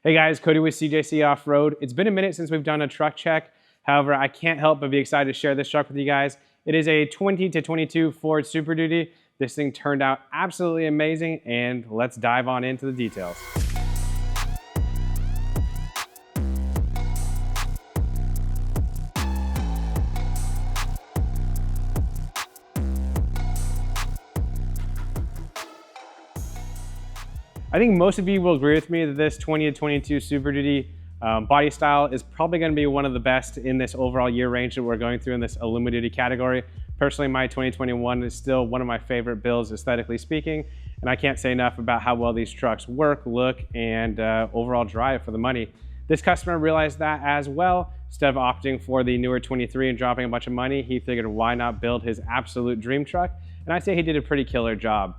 Hey guys, Cody with CJC Off-Road. It's been a minute since we've done a truck check. However, I can't help but be excited to share this truck with you guys. It is a 20 to 22 Ford Super Duty. This thing turned out absolutely amazing, and let's dive on into the details. I think most of you will agree with me that this 20 to 22 Super Duty body style is probably going to be one of the best in this overall year range that we're going through in this Alumiduty category. Personally, my 2021 is still one of my favorite builds, aesthetically speaking, and I can't say enough about how well these trucks work, look, and overall drive for the money. This customer realized that as well. Instead of opting for the newer 23 and dropping a bunch of money, he figured why not build his absolute dream truck, and I'd say he did a pretty killer job.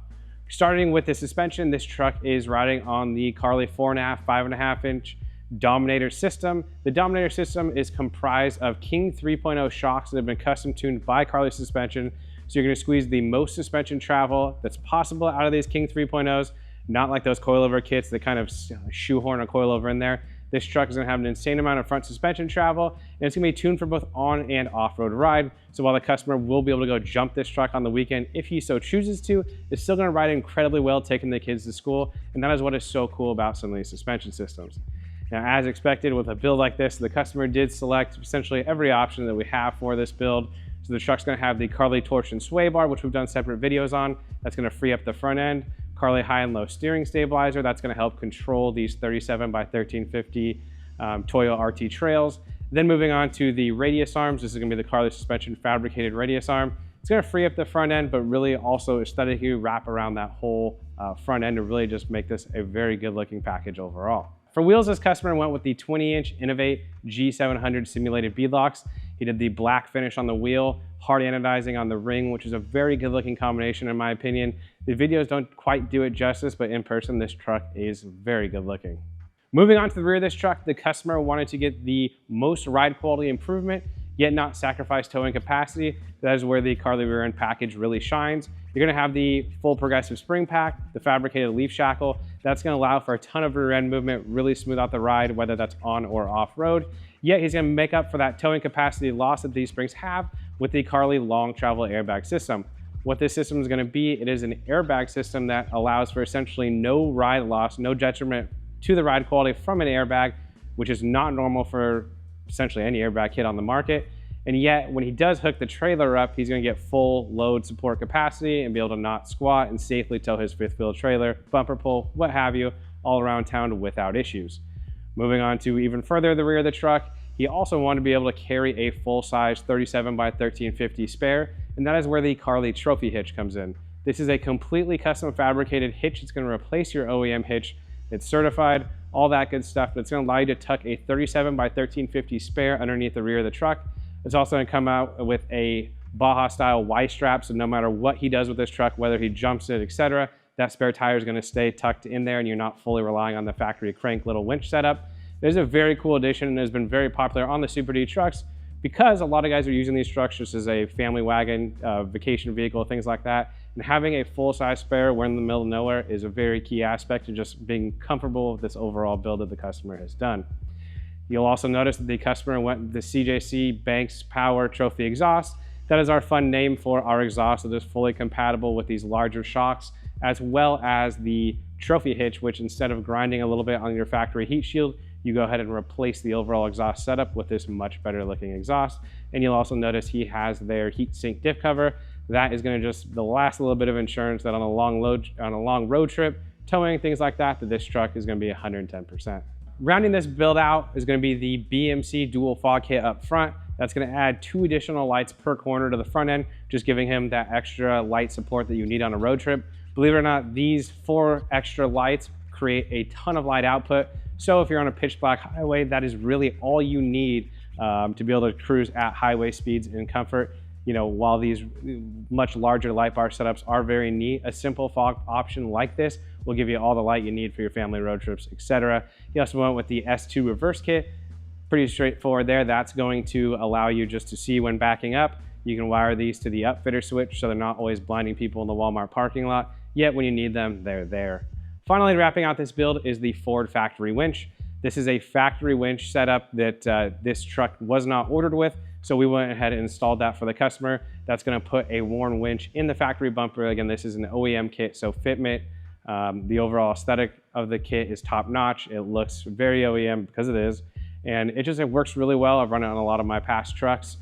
Starting with the suspension, this truck is riding on the Carli 4.5, 5.5 inch Dominator system. The Dominator system is comprised of King 3.0 shocks that have been custom tuned by Carli Suspension. So you're going to squeeze the most suspension travel that's possible out of these King 3.0s, not like those coilover kits that kind of shoehorn a coilover in there. This truck is going to have an insane amount of front suspension travel, and it's going to be tuned for both on and off-road ride. So while the customer will be able to go jump this truck on the weekend if he so chooses to, it's still going to ride incredibly well taking the kids to school, and that is what is so cool about some of these suspension systems. Now, as expected with a build like this, the customer did select essentially every option that we have for this build. So the truck's going to have the Carli torsion sway bar, which we've done separate videos on. That's going to free up the front end. Carli high and low steering stabilizer, that's going to help control these 37 by 1350 Toyo RT trails. Then moving on to the radius arms, this is going to be the Carli Suspension fabricated radius arm. It's going to free up the front end, but really also aesthetically wrap around that whole front end to really just make this a very good looking package overall. For wheels, this customer went with the 20-inch Innov8 G700 simulated beadlocks. He did the black finish on the wheel, hard anodizing on the ring, which is a very good looking combination in my opinion. The videos don't quite do it justice, but in person, this truck is very good looking. Moving on to the rear of this truck, the customer wanted to get the most ride quality improvement, yet not sacrifice towing capacity. That is where the Carli rear end package really shines. You're going to have the full progressive spring pack, the fabricated leaf shackle. That's going to allow for a ton of rear end movement, really smooth out the ride, whether that's on or off road. Yet he's going to make up for that towing capacity loss that these springs have with the Carli long travel airbag system. What this system is going to be, it is an airbag system that allows for essentially no ride loss, no detriment to the ride quality from an airbag, which is not normal for essentially any airbag kit on the market. And yet, when he does hook the trailer up, he's going to get full load support capacity and be able to not squat and safely tow his fifth wheel trailer, bumper pull, what have you, all around town without issues. Moving on to even further the rear of the truck, he also wanted to be able to carry a full-size 37 by 1350 spare, and that is where the Carli trophy hitch comes in. This is a completely custom fabricated hitch. It's going to replace your OEM hitch. It's certified, all that good stuff, but it's going to allow you to tuck a 37 by 1350 spare underneath the rear of the truck. It's also going to come out with a Baja style Y strap, so no matter what he does with this truck, whether he jumps it, etc., that spare tire is going to stay tucked in there and you're not fully relying on the factory crank little winch setup. This is a very cool addition and has been very popular on the Super Duty trucks because a lot of guys are using these trucks just as a family wagon, vacation vehicle, things like that. And having a full-size spare when in the middle of nowhere is a very key aspect to just being comfortable with this overall build that the customer has done. You'll also notice that the customer went with the CJC Banks Power Trophy exhaust. That is our fun name for our exhaust that is fully compatible with these larger shocks, as well as the trophy hitch, which instead of grinding a little bit on your factory heat shield, you go ahead and replace the overall exhaust setup with this much better looking exhaust. And you'll also notice he has their heat sink diff cover. That is going to just the last little bit of insurance that on a long road trip, towing, things like that, this truck is going to be 110%. Rounding this build out is going to be the BMC dual fog kit up front. That's going to add 2 additional lights per corner to the front end, just giving him that extra light support that you need on a road trip. Believe it or not, these 4 extra lights create a ton of light output. So if you're on a pitch black highway, that is really all you need to be able to cruise at highway speeds in comfort. You know, while these much larger light bar setups are very neat, a simple fog option like this will give you all the light you need for your family road trips, etc. He also went with the S2 reverse kit. Pretty straightforward there. That's going to allow you just to see when backing up. You can wire these to the upfitter switch so they're not always blinding people in the Walmart parking lot, yet when you need them, they're there. Finally, wrapping out this build is the Ford factory winch. This is a factory winch setup that this truck was not ordered with, so we went ahead and installed that for the customer. That's going to put a worn winch in the factory bumper. Again, this is an OEM kit, so fitment. The overall aesthetic of the kit is top notch. It looks very OEM because it is, and it works really well. I've run it on a lot of my past trucks.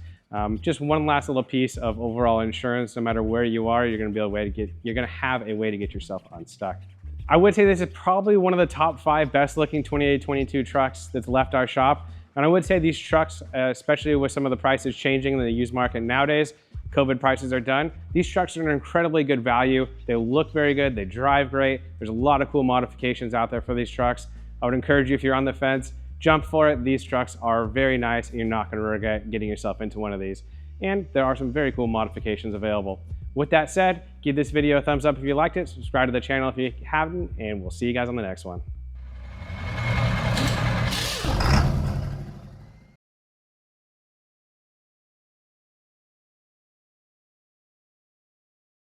Just one last little piece of overall insurance. No matter where you are, you're going to have a way to get yourself unstuck. I would say this is probably one of the top 5 best looking 2022 trucks that's left our shop. And I would say these trucks, especially with some of the prices changing in the used market nowadays, COVID prices are done. These trucks are an incredibly good value. They look very good. They drive great. There's a lot of cool modifications out there for these trucks. I would encourage you, if you're on the fence, jump for it. These trucks are very nice, and you're not going to regret getting yourself into one of these. And there are some very cool modifications available. With that said, give this video a thumbs up if you liked it, subscribe to the channel if you haven't, and we'll see you guys on the next one.